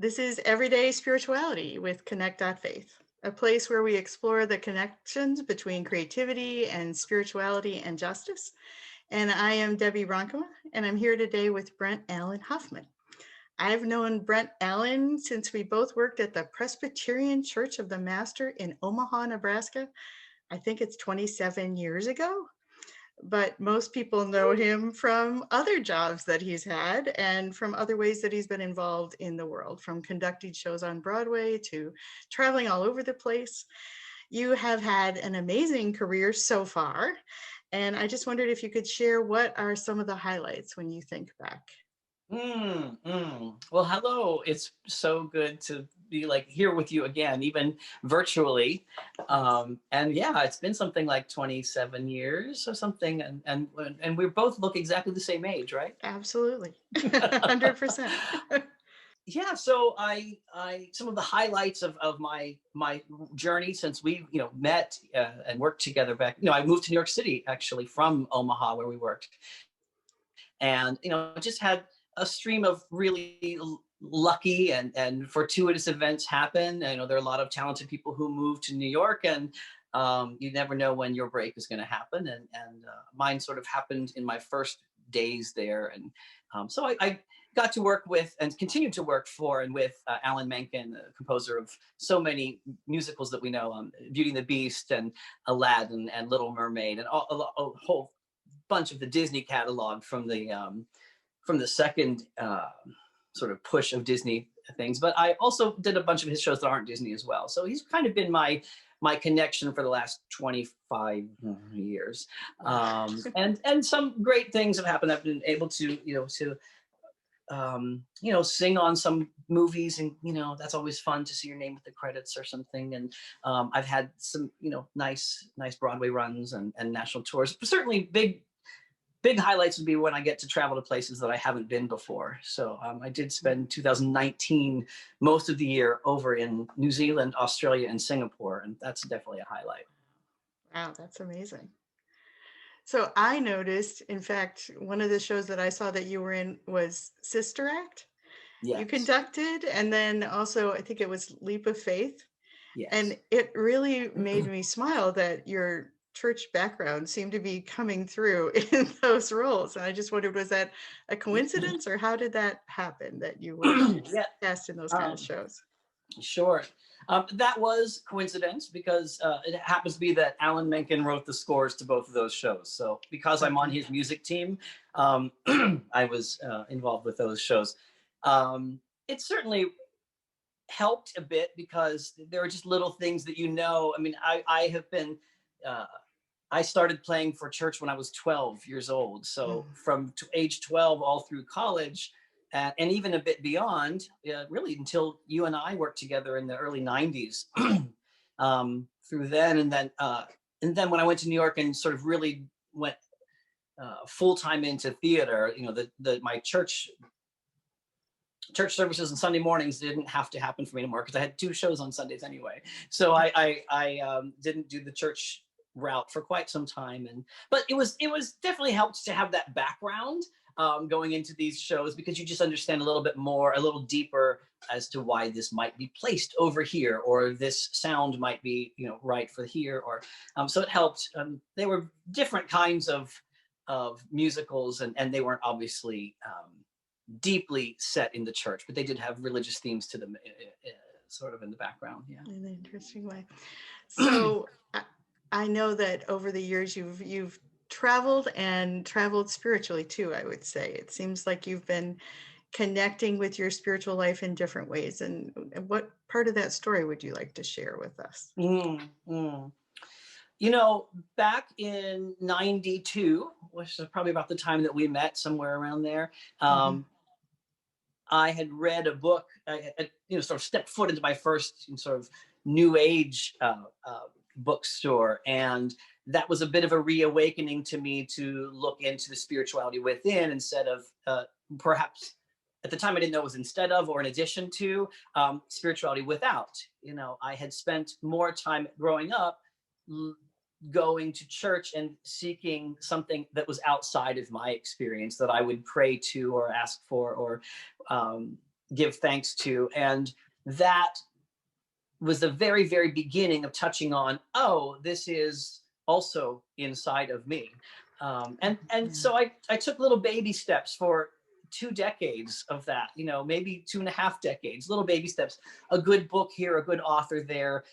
This is Everyday Spirituality with Connect.Faith, a place where we explore the connections between creativity and spirituality and justice. And I am Debbie Ronkema, and I'm here today with Brent Allen Huffman. I've known Brent Allen since we both worked at the Presbyterian Church of the Master in Omaha, Nebraska. I think it's 27 years ago. But most people know him from other jobs that he's had and from other ways that he's been involved in the world, from conducting shows on Broadway to traveling all over the place. You have had an amazing career so far, and I just wondered if you could share what are some of the highlights when you think back. Well, hello. It's so good to be here with you again, even virtually. And yeah, it's been something like 27 years or something. And we both look exactly the same age, right? Absolutely. 100%. Yeah. So some of the highlights of my journey since we, met and worked together back, I moved to New York City actually from Omaha where we worked. And, just had a stream of really lucky and fortuitous events happen. There are a lot of talented people who move to New York, and you never know when your break is going to happen. And mine sort of happened in my first days there. And so I got to work with and continued to work for and with Alan Menken, the composer of so many musicals that we know, Beauty and the Beast and Aladdin and Little Mermaid and a whole bunch of the Disney catalog from the second sort of push of Disney things. But I also did a bunch of his shows that aren't Disney as well. So he's kind of been my connection for the last 25 years. And some great things have happened. I've been able to, sing on some movies, and that's always fun to see your name with the credits or something. And I've had some nice Broadway runs and national tours. But certainly big highlights would be when I get to travel to places that I haven't been before. So I did spend 2019 most of the year over in New Zealand, Australia, and Singapore, and that's definitely a highlight. Wow, that's amazing. So I noticed, in fact, one of the shows that I saw that you were in was Sister Act. Yes. You conducted, and then also I think it was Leap of Faith. Yes. And it really made me smile that your church background seemed to be coming through in those roles. And I just wondered, was that a coincidence, or how did that happen that you were cast in those kind of shows? Sure. That was coincidence because it happens to be that Alan Menken wrote the scores to both of those shows. So because I'm on his music team, I was involved with those shows. It certainly helped a bit because there are just little things that I mean, I have been I started playing for church when I was 12 years old. So from age 12 all through college, and even a bit beyond, really until you and I worked together in the early 90s through then. And then when I went to New York and sort of really went full-time into theater, my church services on Sunday mornings didn't have to happen for me anymore because I had 2 shows on Sundays anyway. So I didn't do the church route for quite some time. But it was definitely helped to have that background going into these shows, because you just understand a little bit more, a little deeper as to why this might be placed over here, or this sound might be, right for here, or so it helped. They were different kinds of musicals, and they weren't obviously deeply set in the church, but they did have religious themes to them sort of in the background. Yeah. In an interesting way. So I know that over the years you've traveled spiritually too, I would say. It seems like you've been connecting with your spiritual life in different ways. And what part of that story would you like to share with us? Back in 92, which is probably about the time that we met, somewhere around there, I had read a book, I had, sort of stepped foot into my first sort of new age bookstore. And that was a bit of a reawakening to me to look into the spirituality within, instead of perhaps at the time I didn't know it was instead of or in addition to spirituality without. I had spent more time growing up going to church and seeking something that was outside of my experience that I would pray to or ask for, or give thanks to. And that was the very, very beginning of touching on, oh, this is also inside of me. And so I took little baby steps for 2 decades of that, maybe 2.5 decades, little baby steps, a good book here, a good author there,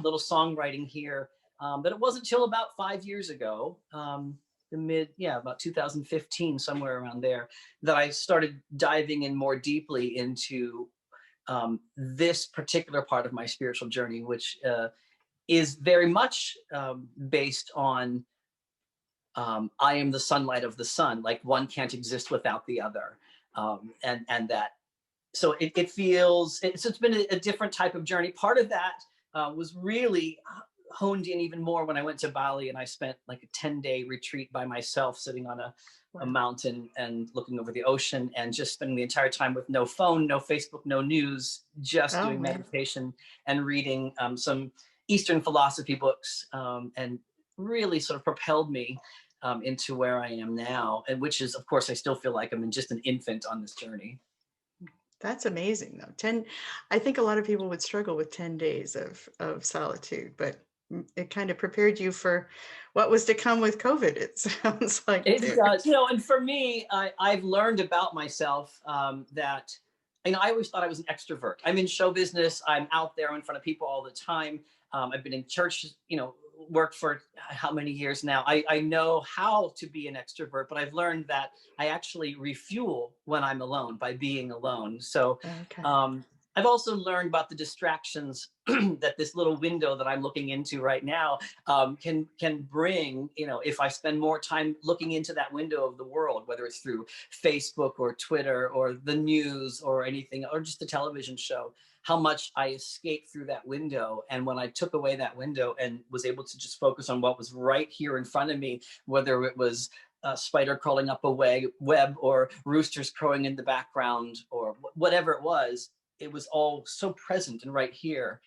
little songwriting here. But it wasn't until about 5 years ago, about 2015, somewhere around there, that I started diving in more deeply into this particular part of my spiritual journey, which is very much based on I am the sunlight of the sun, like one can't exist without the other. And that, so it's been a different type of journey. Part of that was really honed in even more when I went to Bali, and I spent like a 10-day retreat by myself, sitting on a mountain and looking over the ocean, and just spending the entire time with no phone, no Facebook, no news, just doing meditation and reading some Eastern philosophy books, and really sort of propelled me into where I am now, and which is, of course, I still feel like I'm just an infant on this journey. That's amazing, though. I think a lot of people would struggle with 10 days of solitude, but it kind of prepared you for what was to come with COVID, it sounds like. It does, and for me, I've learned about myself that, I always thought I was an extrovert. I'm in show business. I'm out there in front of people all the time. I've been in church, worked for how many years now. I know how to be an extrovert, but I've learned that I actually refuel when I'm alone by being alone. So I've also learned about the distractions that this little window that I'm looking into right now can bring, if I spend more time looking into that window of the world, whether it's through Facebook or Twitter or the news or anything, or just a television show, how much I escaped through that window. And when I took away that window and was able to just focus on what was right here in front of me, whether it was a spider crawling up a web or roosters crowing in the background or whatever it was all so present and right here.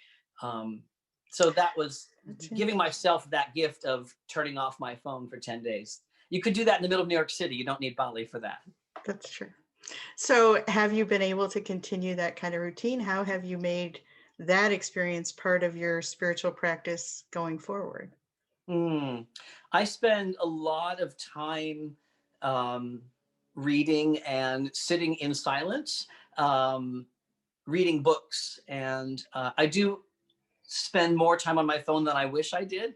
So that was giving myself that gift of turning off my phone for 10 days. You could do that in the middle of New York City. You don't need Bali for that. That's true. So have you been able to continue that kind of routine? How have you made that experience part of your spiritual practice going forward? I spend a lot of time reading and sitting in silence, reading books. And I do spend more time on my phone than I wish I did.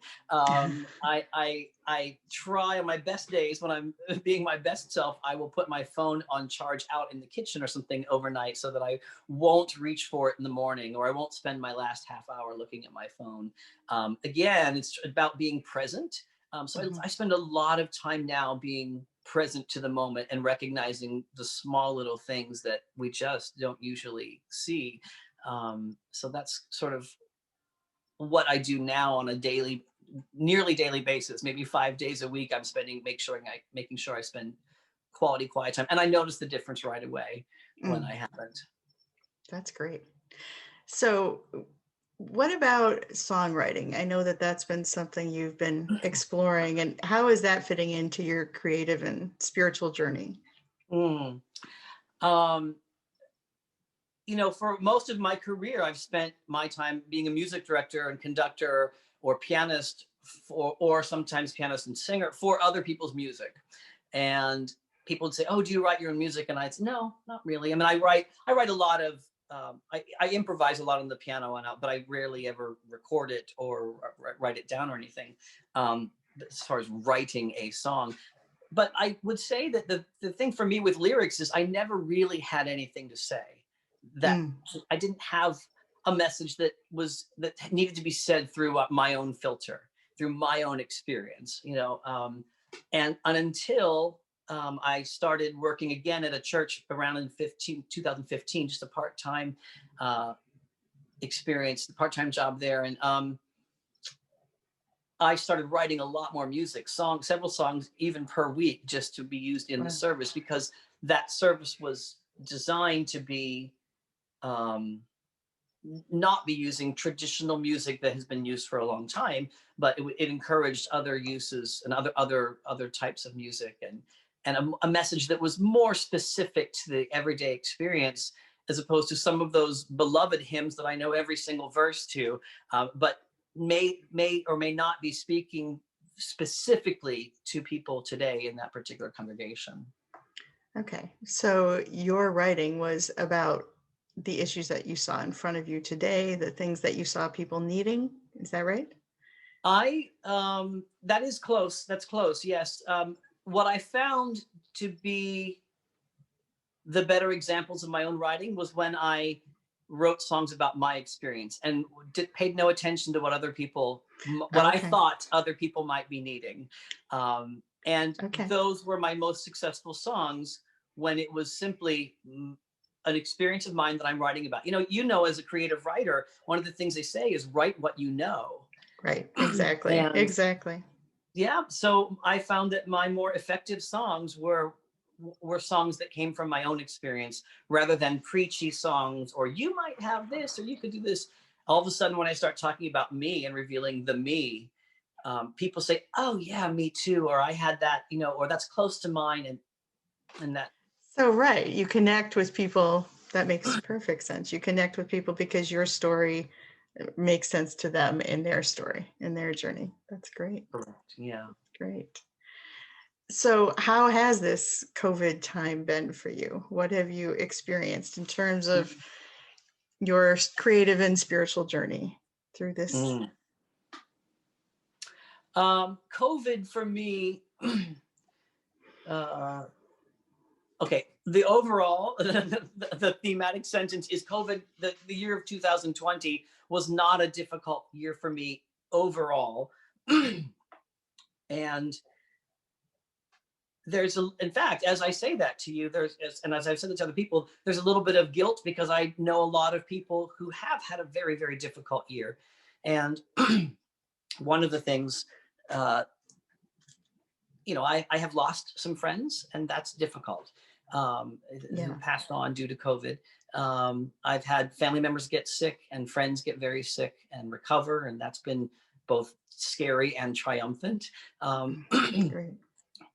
I try on my best days, when I'm being my best self, I will put my phone on charge out in the kitchen or something overnight so that I won't reach for it in the morning, or I won't spend my last half hour looking at my phone. Again, it's about being present. So I spend a lot of time now being present to the moment and recognizing the small little things that we just don't usually see. So that's sort of what I do now on a nearly daily basis. Maybe 5 days a week, I'm making sure I spend quality quiet time. And I notice the difference right away when I haven't. That's great. So what about songwriting? I know that that's been something you've been exploring, and how is that fitting into your creative and spiritual journey? For most of my career, I've spent my time being a music director and conductor or pianist or sometimes pianist and singer for other people's music. And people would say, "Oh, do you write your own music?" And I'd say, "No, not really." I mean, I write a lot of, I improvise a lot on the piano, but I rarely ever record it or write it down or anything, as far as writing a song. But I would say that the thing for me with lyrics is I never really had anything to say. That I didn't have a message that needed to be said through my own filter, through my own experience, and until I started working again at a church around in 2015, just a part-time experience, the part-time job there. And I started writing a lot more music, several songs even per week, just to be used in the service, because that service was designed to be not be using traditional music that has been used for a long time, but it encouraged other uses and other types of music, and a message that was more specific to the everyday experience. as opposed to some of those beloved hymns that I know every single verse to, but may or may not be speaking specifically to people today in that particular congregation. Okay, so your writing was about the issues that you saw in front of you today, the things that you saw people needing. Is that right? That is close. That's close. Yes. What I found to be the better examples of my own writing was when I wrote songs about my experience and paid no attention to what other people, what I Okay. thought other people might be needing. And Okay. those were my most successful songs when it was simply an experience of mine that I'm writing about. You know, as a creative writer, one of the things they say is write what you know. Right. Exactly. And Exactly. yeah, so I found that my more effective songs were songs that came from my own experience rather than preachy songs, or you might have this or you could do this. All of a sudden, when I start talking about me and revealing the me, people say, oh yeah, me too, or I had that, or that's close to mine. And that. So, right, you connect with people. That makes perfect sense. You connect with people because your story makes sense to them in their story, in their journey. That's great. Correct. Yeah. Great. So, how has this COVID time been for you? What have you experienced in terms of your creative and spiritual journey through this? COVID for me, okay, the overall, the thematic sentence is COVID, the year of 2020 was not a difficult year for me overall. And in fact, as I say that to you, and as I've said it to other people, there's a little bit of guilt because I know a lot of people who have had a very, very difficult year. And one of the things, I have lost some friends, and that's difficult, who passed on due to COVID. I've had family members get sick and friends get very sick and recover, and that's been both scary and triumphant. Great.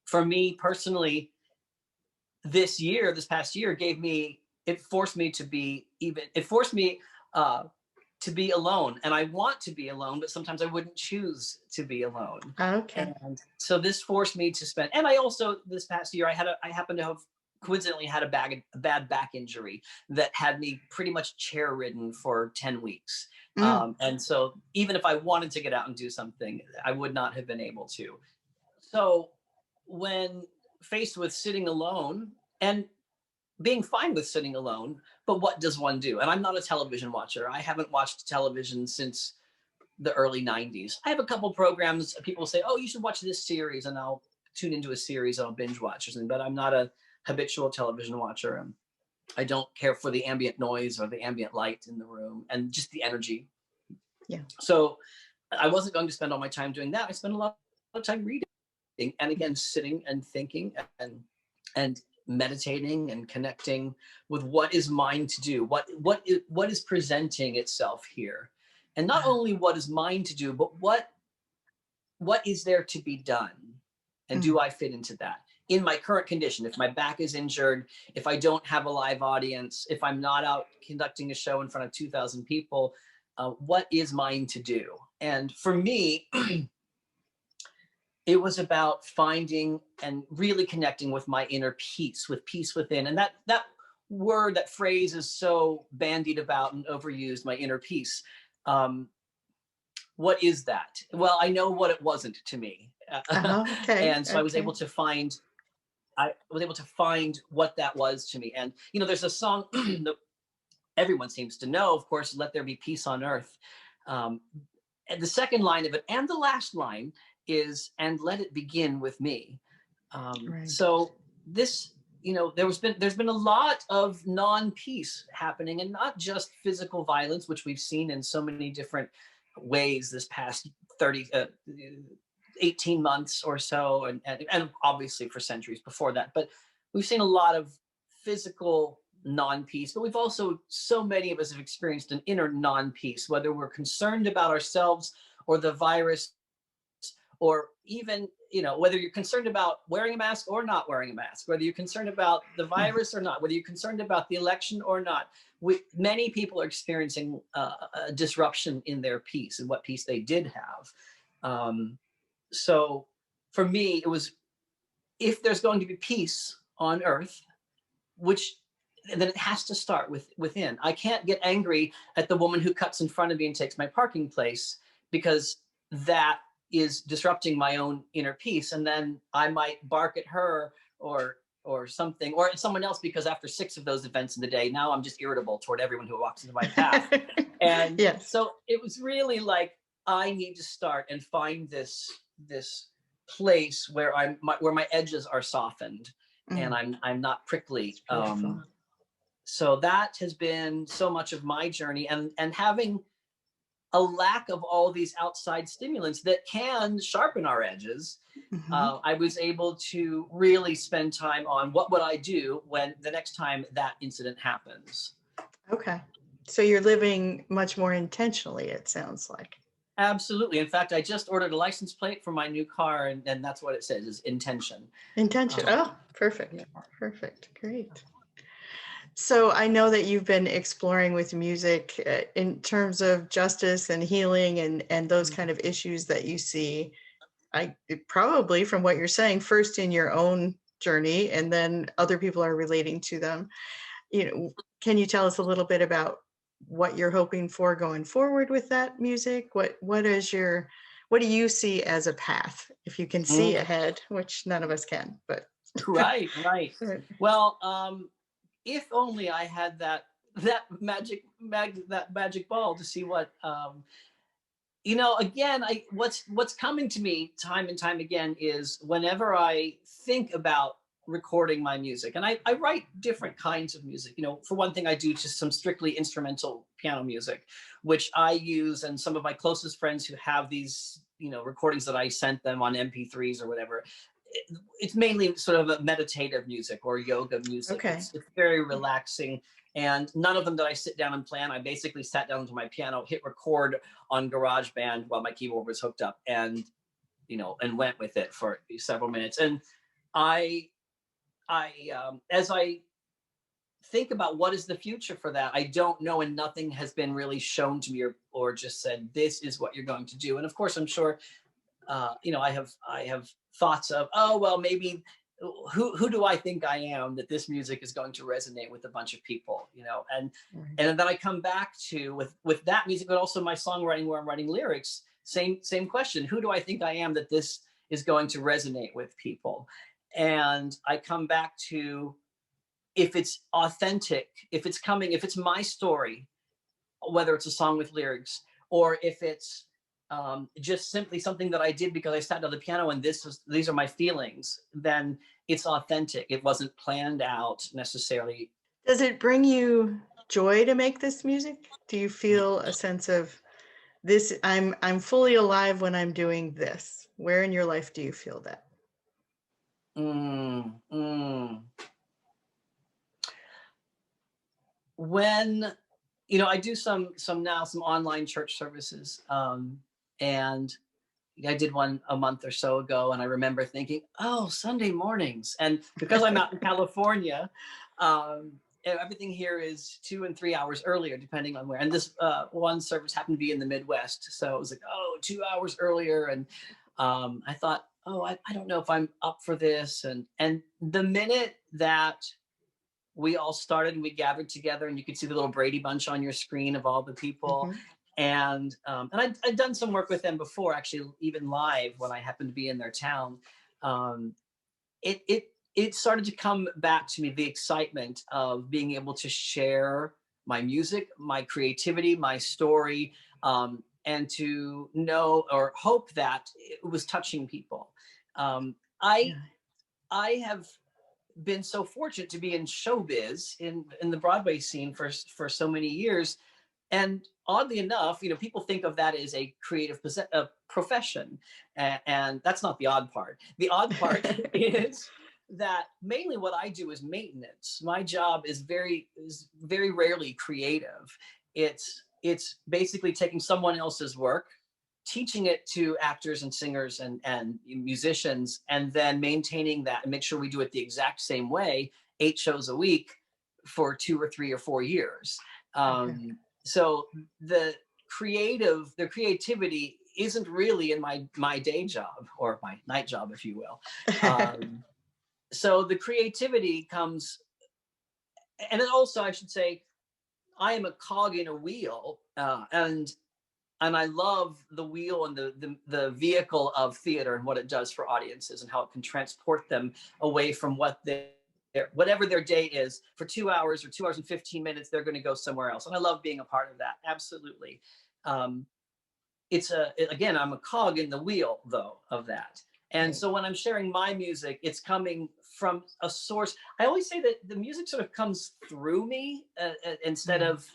For me personally, this past year forced me to be alone, and I want to be alone, but sometimes I wouldn't choose to be alone. Okay. And so this forced me to spend, and I also, this past year, I happened to have coincidentally had a bad back injury that had me pretty much chair ridden for 10 weeks. And so even if I wanted to get out and do something, I would not have been able to. So when faced with sitting alone and being fine with sitting alone, but what does one do? And I'm not a television watcher. I haven't watched television since the early 90s. I have a couple programs. People say, oh, you should watch this series, and I'll tune into a series and I'll binge watch or something, but I'm not a habitual television watcher. And I don't care for the ambient noise or the ambient light in the room and just the energy. Yeah. So I wasn't going to spend all my time doing that. I spent a lot of time reading, and again, sitting and thinking and meditating and connecting with what is mine to do, what is presenting itself here, and not only what is mine to do, but what is there to be done, and do I fit into that in my current condition? If my back is injured, if I don't have a live audience, if I'm not out conducting a show in front of 2,000 people, what is mine to do? And for me, it was about finding and really connecting with my inner peace, with peace within. And that word, that phrase is so bandied about and overused, my inner peace. What is that? Well, I know what it wasn't to me. Okay. And so I was able to find what that was to me. And, there's a song that everyone seems to know, of course, Let There Be Peace on Earth. And the second line of it, and the last line, is, and let it begin with me. Right. So this, there's been a lot of non-peace happening, and not just physical violence, which we've seen in so many different ways this past 18 months or so, and obviously for centuries before that. But we've seen a lot of physical non-peace, but we've also, so many of us have experienced an inner non-peace, whether we're concerned about ourselves or the virus, or even whether you're concerned about wearing a mask or not wearing a mask, whether you're concerned about the virus or not, whether you're concerned about the election or not, many people are experiencing a disruption in their peace and what peace they did have. So for me, it was, if there's going to be peace on earth, then it has to start within. I can't get angry at the woman who cuts in front of me and takes my parking place, because that is disrupting my own inner peace. And then I might bark at her or something, or at someone else, because after 6 of those events in the day, now I'm just irritable toward everyone who walks into my path. And yes. So it was really like, I need to start and find this place where where my edges are softened, and I'm not prickly. So that has been so much of my journey, and having a lack of all these outside stimulants that can sharpen our edges. I was able to really spend time on what would I do when the next time that incident happens. Okay. So you're living much more intentionally, it sounds like. Absolutely. In fact, I just ordered a license plate for my new car, and that's what it says, is intention. Intention. Oh, perfect. Yeah. Perfect. Great. So I know that you've been exploring with music in terms of justice and healing and those kind of issues that you see. I probably, from what you're saying, first in your own journey, and then other people are relating to them. Can you tell us a little bit about what you're hoping for going forward with that music? What do you see as a path, if you can see ahead, which none of us can, but right. Well, if only I had that magic ball to see what again, what's coming to me time and time again is, whenever I think about recording my music, and I write different kinds of music. For one thing, I do just some strictly instrumental piano music, which I use, and some of my closest friends who have these recordings that I sent them on MP3s or whatever, it's mainly sort of a meditative music or yoga music. Okay. It's very relaxing. And none of them that I sit down and plan. I basically sat down to my piano, hit record on GarageBand while my keyboard was hooked up, and went with it for several minutes. And as I think about what is the future for that, I don't know, and nothing has been really shown to me or just said, this is what you're going to do. And of course, I'm sure, I have thoughts of, oh, well, maybe who do I think I am that this music is going to resonate with a bunch of people, and then I come back to with that music, but also my songwriting, where I'm writing lyrics, same question. Who do I think I am that this is going to resonate with people? And I come back to, if it's authentic, if it's my story, whether it's a song with lyrics, or if it's just simply something that I did because I sat down at the piano and these are my feelings, then it's authentic. It wasn't planned out necessarily. Does it bring you joy to make this music? Do you feel a sense of this, I'm fully alive when I'm doing this? Where in your life do you feel that? When I do some online church services, and I did one a month or so ago, and I remember thinking, oh, Sunday mornings. And because I'm out in California, everything here is 2 and 3 hours earlier, depending on where. And this one service happened to be in the Midwest, so it was like, 2 hours earlier. And I thought, I don't know if I'm up for this. And the minute that we all started and we gathered together, and you could see the little Brady Bunch on your screen of all the people. And I'd done some work with them before, actually, even live when I happened to be in their town. It started to come back to me, the excitement of being able to share my music, my creativity, my story, and to know or hope that it was touching people. I have been so fortunate to be in showbiz, in the Broadway scene for so many years. And oddly enough, people think of that as a creative profession. And that's not the odd part. The odd part is that mainly what I do is maintenance. My job is very rarely creative. It's basically taking someone else's work, teaching it to actors and singers and musicians, and then maintaining that and make sure we do it the exact same way, 8 shows a week for 2 or 3 or 4 years. Okay. So the creativity isn't really in my day job, or my night job, if you will. So the creativity comes, and then also I should say, I am a cog in a wheel, and I love the wheel and the vehicle of theater and what it does for audiences and how it can transport them away from whatever their day is. For 2 hours or 2 hours and 15 minutes, they're going to go somewhere else. And I love being a part of that. Absolutely. Again, I'm a cog in the wheel, though, of that. And so when I'm sharing my music, it's coming from a source. I always say that the music sort of comes through me instead of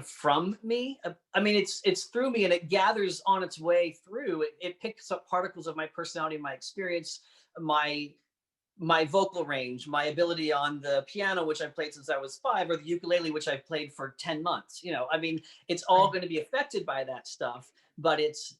from me. I mean, it's through me, and it gathers on its way through. It picks up particles of my personality, my experience, my vocal range, my ability on the piano, which I've played since I was 5, or the ukulele, which I've played for 10 months. I mean, it's all going to be affected by that stuff, but it's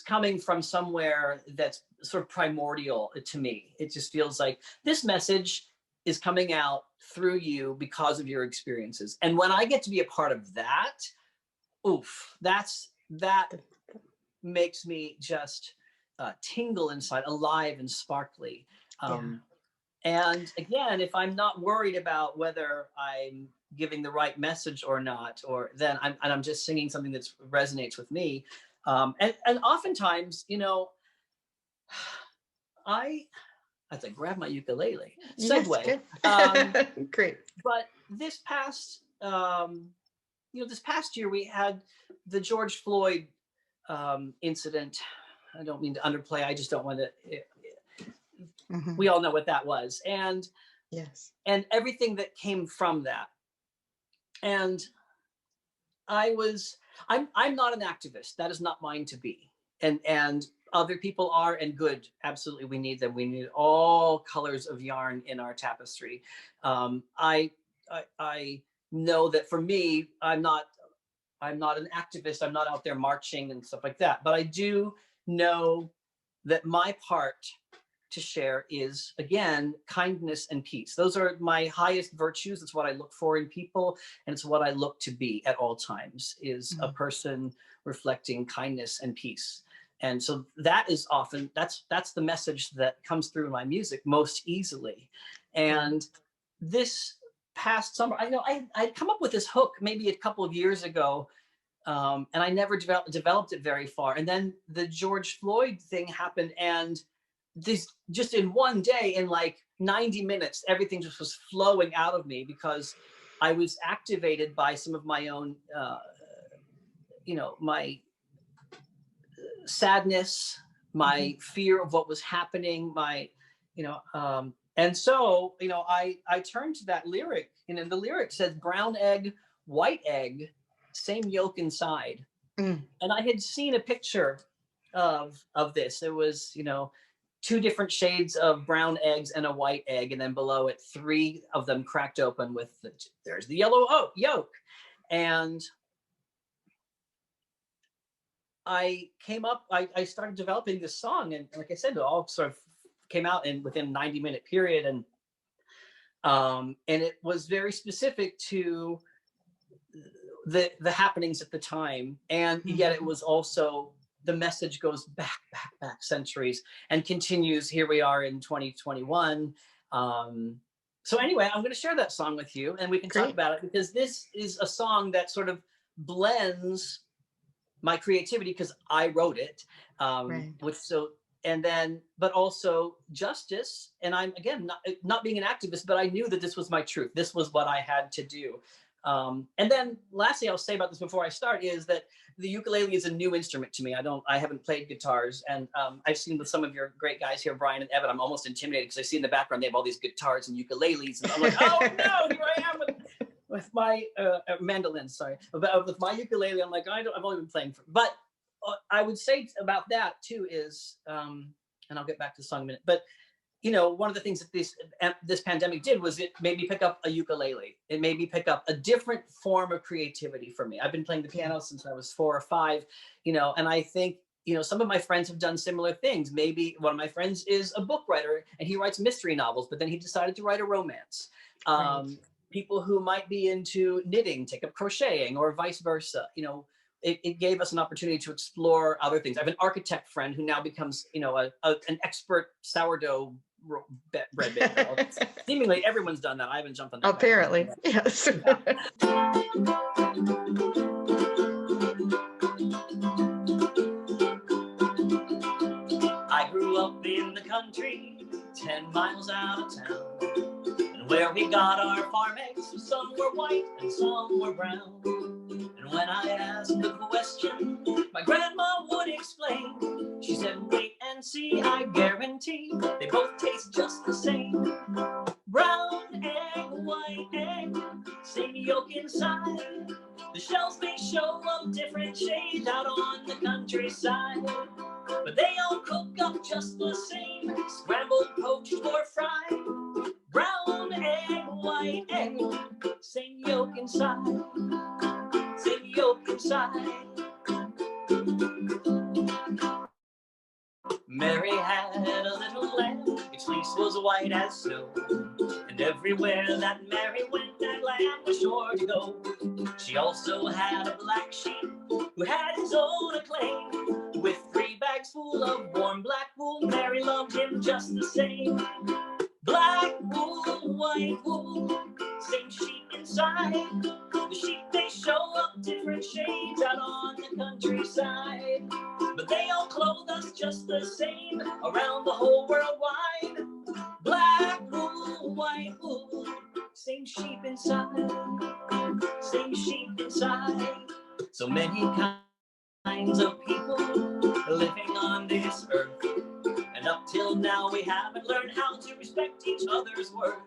coming from somewhere that's sort of primordial to me. It just feels like this message is coming out through you because of your experiences. And when I get to be a part of that, that makes me just tingle inside, alive and sparkly. And again, if I'm not worried about whether I'm giving the right message or not, or then I'm just singing something that resonates with me. And oftentimes, I have to grab my ukulele. Segue. Yes, great. But this past year, we had the George Floyd incident. I don't mean to underplay. I just don't want to. We all know what that was, and and everything that came from that. And I'm not an activist. That is not mine to be. And other people are, and good. Absolutely, we need them. We need all colors of yarn in our tapestry. I know that for me, I'm not an activist. I'm not out there marching and stuff like that. But I do know that my part to share is, again, kindness and peace. Those are my highest virtues. It's what I look for in people, and it's what I look to be at all times, is a person reflecting kindness and peace. And so that is often, that's the message that comes through in my music most easily. And this past summer, I know I'd come up with this hook maybe a couple of years ago, and I never developed it very far. And then the George Floyd thing happened, and this just in one day, in like 90 minutes, everything just was flowing out of me because I was activated by some of my own, my sadness, my fear of what was happening, and so, I turned to that lyric, and the lyric says, brown egg, white egg, same yolk inside. And I had seen a picture of this. It was, 2 different shades of brown eggs and a white egg, and then below it 3 of them cracked open with there's the yellow yolk. And I started developing this song, and like I said, it all sort of came out within a 90-minute period, and it was very specific to the happenings at the time, and yet it was also, the message goes back centuries and continues. Here we are in 2021. So anyway, I'm going to share that song with you, and we can talk about it, because this is a song that sort of blends my creativity, because I wrote it, but also justice. And I'm, again, not being an activist, but I knew that this was my truth. This was what I had to do. And then lastly, I'll say about this before I start, is that the ukulele is a new instrument to me. I haven't played guitars, and I've seen with some of your great guys here, Brian and Evan, I'm almost intimidated because I see in the background they have all these guitars and ukuleles, and I'm like, oh no, here I am with my mandolin, sorry, with my ukulele. I'm like, I've only been playing but I would say about that too is, and I'll get back to the song in a minute, but you know, one of the things that this pandemic did was it made me pick up a ukulele. It made me pick up a different form of creativity for me. I've been playing the piano since I was 4 or 5, you know, and I think, you know, some of my friends have done similar things. Maybe one of my friends is a book writer and he writes mystery novels, but then he decided to write a romance. Right. People who might be into knitting take up crocheting, or vice versa. You know, it gave us an opportunity to explore other things. I have an architect friend who now becomes, you know, an expert sourdough bread baker. Seemingly everyone's done that. I haven't jumped on that. Apparently, yes. Yeah. I grew up in the country, 10 miles out of town. And where we got our farm eggs, some were white and some were brown. And when I asked the question, my grandma would explain. She said, wait and see, I guarantee they both taste just the same. Brown egg, white egg, same yolk inside. The shells may show of different shades out on the countryside, but they all cook up just the same, scrambled, poached, or fried. Brown egg, white egg, same yolk inside, same yolk inside. Mary had a little lamb, its fleece was white as snow, and everywhere that Mary went, that lamb was sure to go. She also had a black sheep who had his own acclaim. With 3 bags full of warm black wool, Mary loved him just the same. Black wool, white wool, same sheep inside. The sheep, they show up different shades out on the countryside, but they all clothe us just the same around the whole world wide. Black wool, white wool, same sheep inside, same sheep inside. So many kinds of people living on this earth, and up till now we haven't learned how to respect each other's worth.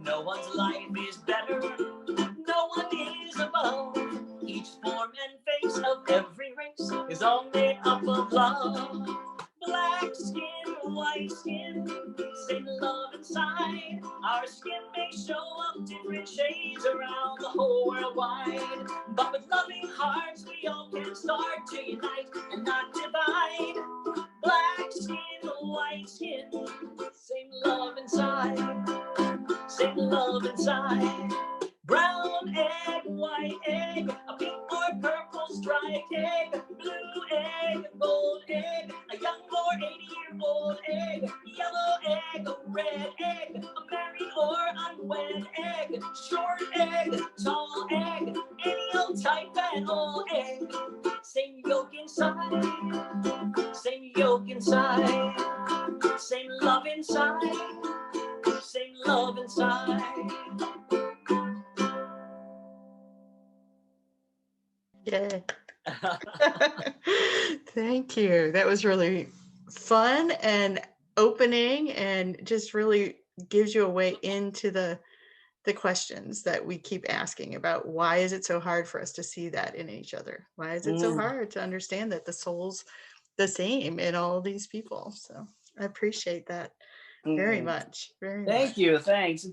No one's life is better, no one is above. Each form and face of every race is all made up of love. Black skin, white skin, same love inside. Our skin may show up different shades around the whole world wide, but with loving hearts we all can start to unite and not divide. Black skin, white skin, same love inside, same love inside. Brown egg, white egg, a pink or purple striped egg, blue egg, gold egg, a young or 80-year-old egg, yellow egg, a red egg, a married or unwed egg, short egg, tall egg, any old type and all egg. Same yolk inside, same yolk inside, same love inside, same love inside. Yeah. Thank you. That was really fun and opening, and just really gives you a way into the questions that we keep asking about. Why is it so hard for us to see that in each other? Why is it so hard to understand that the soul's the same in all these people? So I appreciate that very much. Very Thank much. you. Thanks.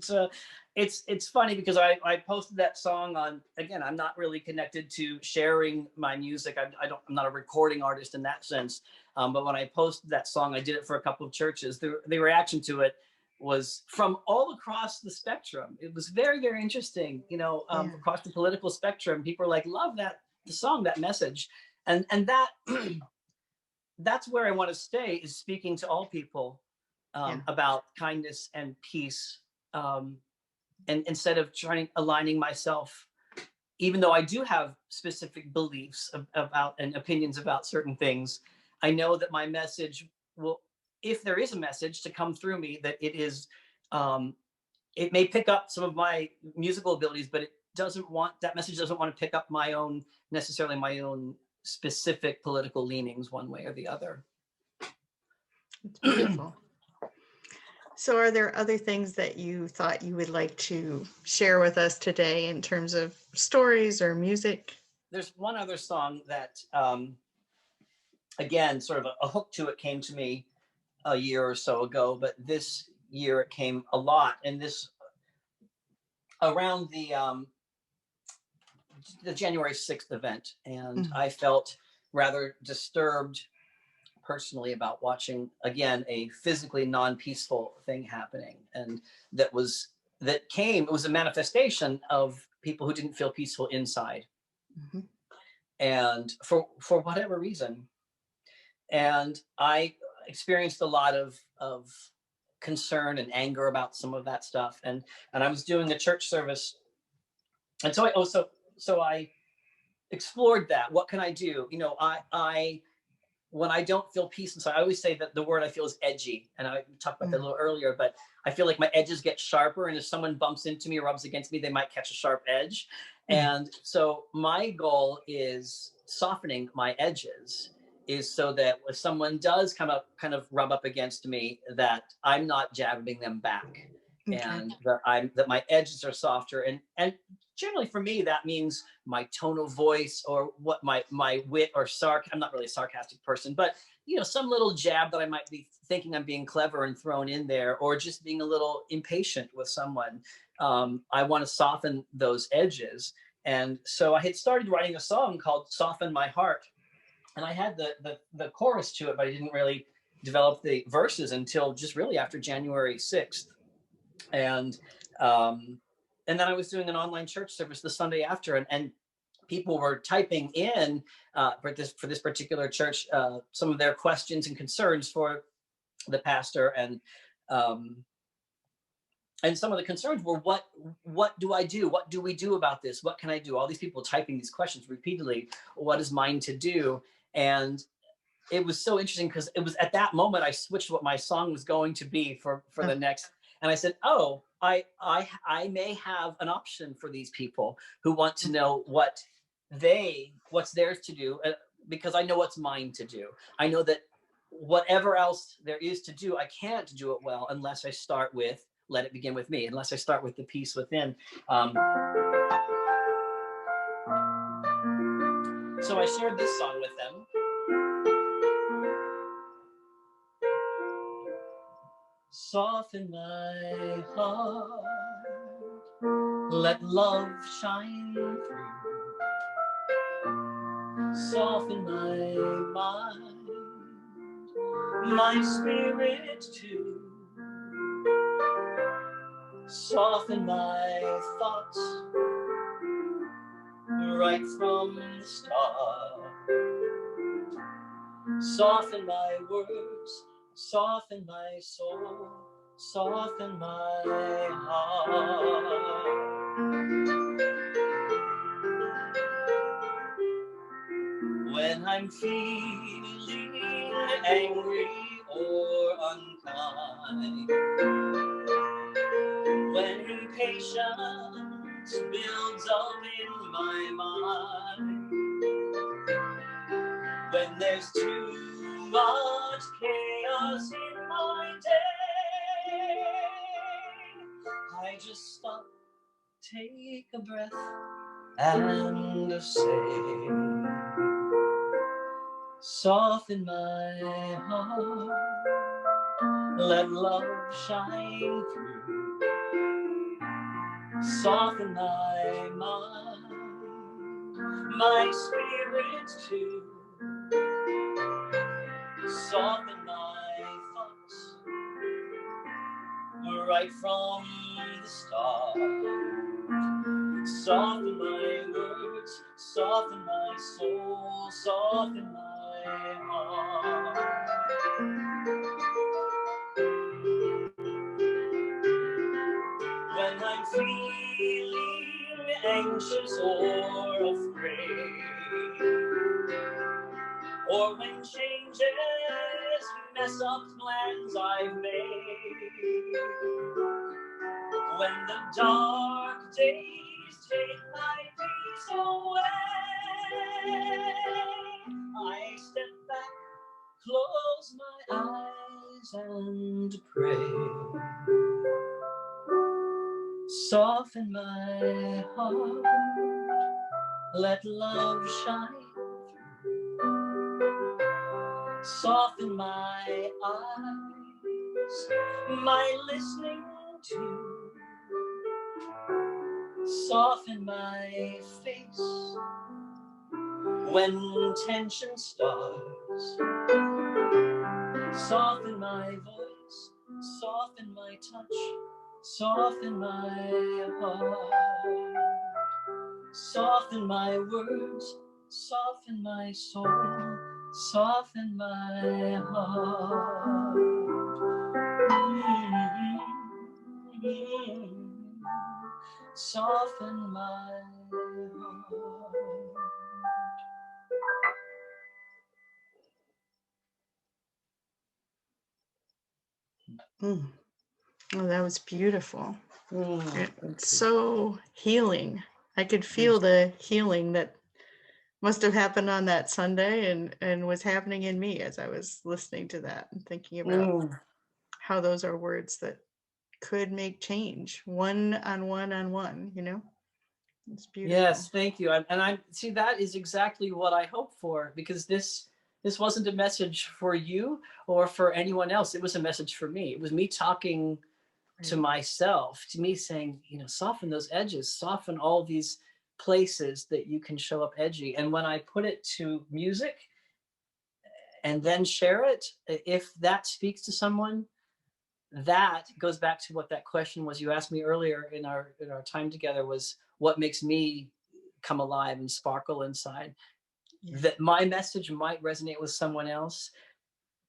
It's funny because I posted that song on, again, I'm not really connected to sharing my music. I'm not a recording artist in that sense. But when I posted that song, I did it for a couple of churches. The reaction to it was from all across the spectrum. It was very, very interesting. You know, across the political spectrum, people are like, love the song, that message. And that that's where I want to stay, is speaking to all people about kindness and peace. And instead of aligning myself, even though I do have specific beliefs about and opinions about certain things, I know that my message will, if there is a message to come through me, that it is, it may pick up some of my musical abilities, but that message doesn't want to pick up necessarily my own specific political leanings one way or the other. It's beautiful. So are there other things that you thought you would like to share with us today in terms of stories or music? There's one other song that, again, sort of a hook to it came to me a year or so ago, but this year it came a lot. And this around the January 6th event, and Mm. I felt rather disturbed personally about watching again a physically non-peaceful thing happening, and that was it was a manifestation of people who didn't feel peaceful inside, Mhm. and for whatever reason. And I experienced a lot of concern and anger about some of that stuff, and I was doing a church service, and so I explored that. What can I do? You know, I when I don't feel peace inside, I always say that the word I feel is edgy. And I talked about that a Mm. little earlier, but I feel like my edges get sharper. And if someone bumps into me or rubs against me, they might catch a sharp edge. Mm. And so my goal is softening my edges, is so that if someone does come up, kind of rub up against me, that I'm not jabbing them back, Okay. and that my edges are softer. And generally for me, that means my tone of voice, or what my wit or I'm not really a sarcastic person, but you know, some little jab that I might be thinking I'm being clever and thrown in there, or just being a little impatient with someone. I want to soften those edges. And so I had started writing a song called Soften My Heart, and I had the chorus to it, but I didn't really develop the verses until just really after January 6th. And um, and then I was doing an online church service the Sunday after, and people were typing in for this particular church some of their questions and concerns for the pastor, um, and some of the concerns were, what do I do? What do we do about this? What can I do? All these people typing these questions repeatedly. What is mine to do? And it was so interesting, because it was at that moment I switched what my song was going to be for Uh, the next, and I said, oh, I may have an option for these people who want to mm. know what's theirs to do, because I know what's mine to do. I know that whatever else there is to do, I can't do it well unless I start with let it begin with me, unless I start with the peace within. So I shared this song with them. Soften my heart, let love shine through. Soften my mind, my spirit too. Soften my thoughts right from the start. Soften my words, soften my soul, soften my heart. When I'm feeling angry or unkind, when impatience builds up in my mind, when there's too much chaos in my day, I just stop, take a breath, and say, soften my heart, let love shine through. Soften my mind, my spirit too. Soften my thoughts right from the start. Soften my words, soften my soul, soften my heart. When I'm feeling anxious or afraid, or when changes mess up plans I've made, when the dark days take my peace away, I step back, close my eyes and pray. Soften my heart, let love shine through. Soften my eyes, my listening to. Soften my face when tension starts. Soften my voice, soften my touch, soften my heart. Soften my words, soften my soul, soften my heart. Soften my heart. Mm. Oh, that was beautiful. Thank It's you. so healing. I could feel the healing that must have happened on that Sunday and was happening in me as I was listening to that and thinking about how those are words that could make change one on one on one, you know? It's beautiful. Yes, thank you. And I see that is exactly what I hope for, because this wasn't a message for you or for anyone else. It was a message for me. It was me talking to Right. myself, to me saying, soften those edges, soften all these places that you can show up edgy. And when I put it to music and then share it, if that speaks to someone, that goes back to what that question was you asked me earlier in our time together, was what makes me come alive and sparkle inside. Yeah. That my message might resonate with someone else.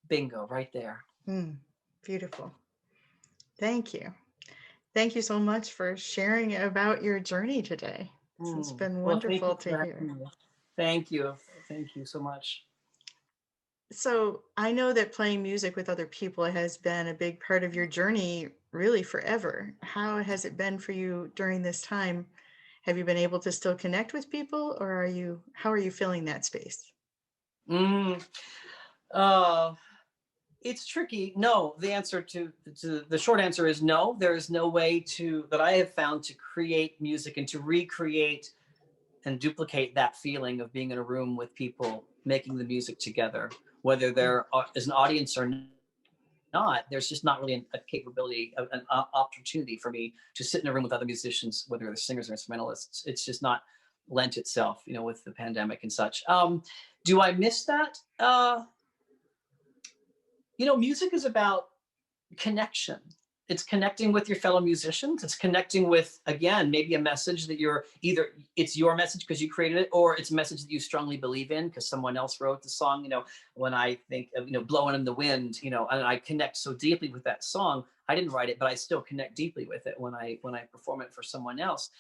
Bingo, right there. Beautiful. Thank you. Thank you so much for sharing about your journey today. It's been Well, thank you wonderful to for hear. having me. Thank you. Thank you so much. So I know that playing music with other people has been a big part of your journey really forever. How has it been for you during this time? Have you been able to still connect with people, or how are you filling that space? Mm, uh, it's tricky. No, the short answer is no. There is no way that I have found to create music and to recreate and duplicate that feeling of being in a room with people making the music together, whether there is an audience or not. There's just not really a capability, an opportunity for me to sit in a room with other musicians, whether they're singers or instrumentalists. It's just not lent itself, with the pandemic and such. Do I miss that? Music is about connection. It's connecting with your fellow musicians. It's connecting with, again, maybe a message that it's your message because you created it, or it's a message that you strongly believe in because someone else wrote the song. When I think of, Blowing in the Wind, and I connect so deeply with that song. I didn't write it, but I still connect deeply with it when I perform it for someone else.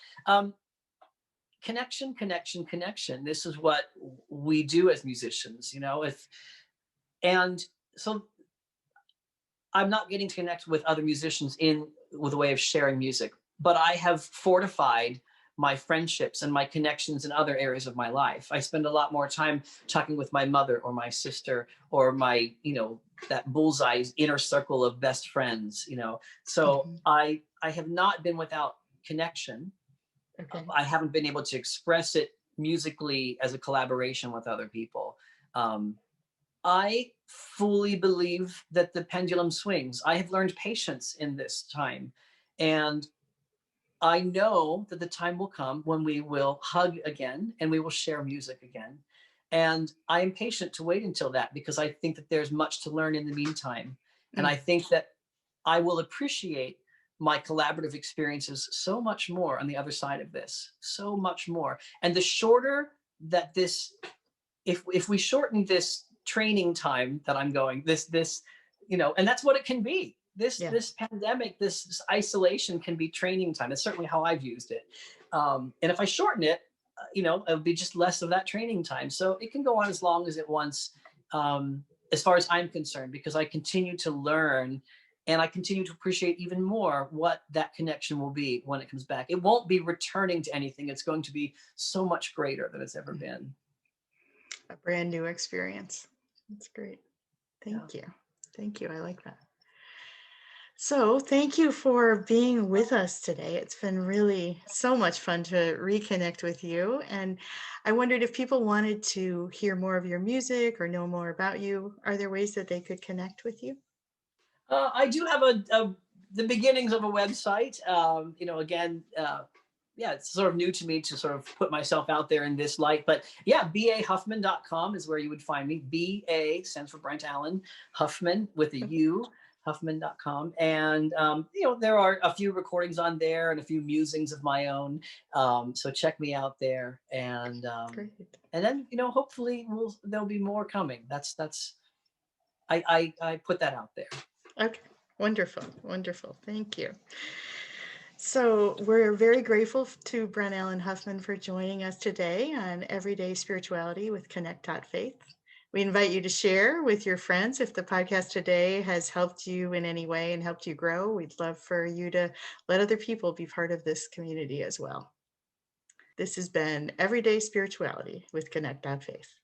Connection, connection, connection. This is what we do as musicians, and so I'm not getting to connect with other musicians with a way of sharing music, but I have fortified my friendships and my connections in other areas of my life. I spend a lot more time talking with my mother or my sister or my, that bullseye inner circle of best friends, So I have not been without connection. Okay. I haven't been able to express it musically as a collaboration with other people. I fully believe that the pendulum swings. I have learned patience in this time. And I know that the time will come when we will hug again and we will share music again. And I am patient to wait until that because I think that there's much to learn in the meantime. And I think that I will appreciate my collaborative experiences so much more on the other side of this, so much more. And the shorter that if we shorten this training time that I'm going, and that's what it can be. This pandemic, this isolation can be training time. That's certainly how I've used it. And if I shorten it, it'll be just less of that training time. So it can go on as long as it wants, as far as I'm concerned, because I continue to learn and I continue to appreciate even more what that connection will be when it comes back. It won't be returning to anything. It's going to be so much greater than it's ever been. A brand new experience. That's great. Thank you. Thank you. I like that. So, thank you for being with us today. It's been really so much fun to reconnect with you. And I wondered if people wanted to hear more of your music or know more about you, are there ways that they could connect with you? I do have the beginnings of a website. Again, yeah, it's sort of new to me to sort of put myself out there in this light. But yeah, bahuffman.com is where you would find me. BA stands for Brent Allen, Huffman with a U, Huffman.com. And, there are a few recordings on there and a few musings of my own. So check me out there. Great. And then, hopefully there'll be more coming. I put that out there. Okay. Wonderful. Wonderful. Thank you. So, we're very grateful to Brent Allen Huffman for joining us today on Everyday Spirituality with Connect.Faith. We invite you to share with your friends if the podcast today has helped you in any way and helped you grow. We'd love for you to let other people be part of this community as well. This has been Everyday Spirituality with Connect.Faith.